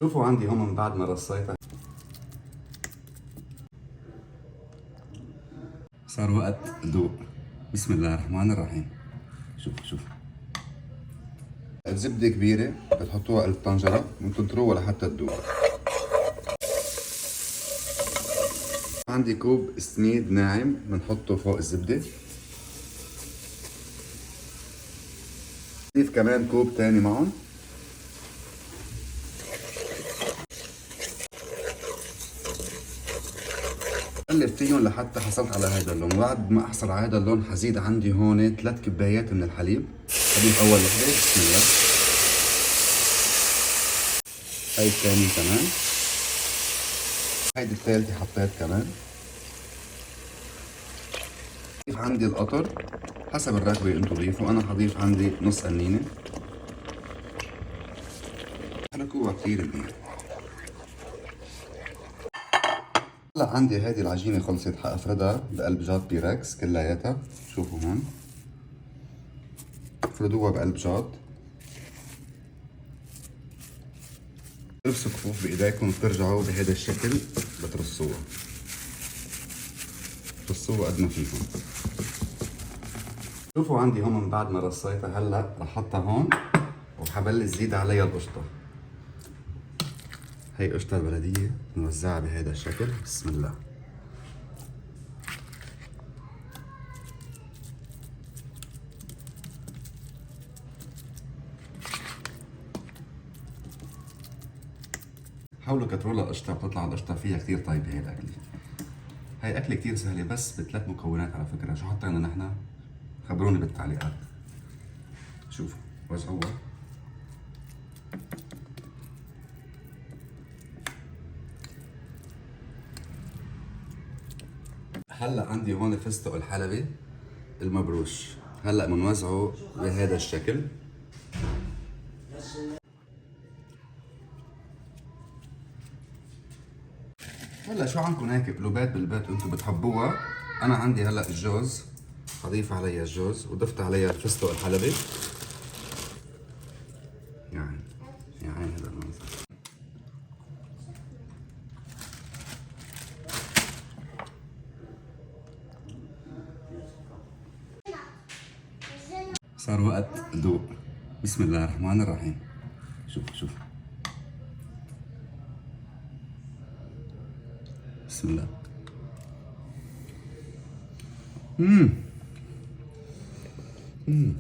شوفوا عندي هم من بعد ما رصيتها صار وقت ذوق. بسم الله الرحمن الرحيم. شوف الزبدة كبيرة بتحطوها قلب طنجرة وتنطروها لحتى تذوب. عندي كوب سميد ناعم بنحطه فوق الزبدة. نضيف كمان كوب تاني معهم. قلب فيهم لحتى حصلت على هذا اللون. وبعد ما احصل على هذا اللون حزيد عندي هون 3 كبايات من الحليب. هضيف اول وحدة بسم الله. هاي الثانية كمان. هيدي الثالثة حطيت كمان. ضيف عندي القطر حسب الرغبة اللي انتو ضيفوا. انا حضيف عندي نص قنينة. حركوها كثير منيح. هلا عندي هيدي العجينة خلصت، حافردها بقلب جاط بيركس كلياتها. شوفوا هون افردوها بقلب جاط. تلبسوا كفوف بايديكم وبترجعوا بهذا الشكل بترصوها. رصوها قد ما فيكم. شوفوا عندي هون من بعد ما رصيتها هلا رح احطها هون وحبلش زيد عليها القشطة. هي قشطة البلدية نوزعها بهذا الشكل. بسم الله. حاولوا كتروا لها قشطة، بتطلع القشطة فيها كثير طيبة. هي الأكلة هي أكلة كثير سهلة بس بثلاث مكونات على فكرة. شو حطينا نحن؟ خبروني بالتعليقات. شوفوا وزعوها. هلا عندي هون الفستق الحلبي المبروش. هلا بنوزعه بهذا الشكل. هلا شو عندكم هيك قلوبات بالبيت وانتم بتحبوها. انا عندي هلا الجوز، حضيف عليها الجوز وضفت عليها الفستق الحلبي. يعني هذا المنظر. صار وقت ذوق. بسم الله الرحمن الرحيم. شوف بسم الله. مم.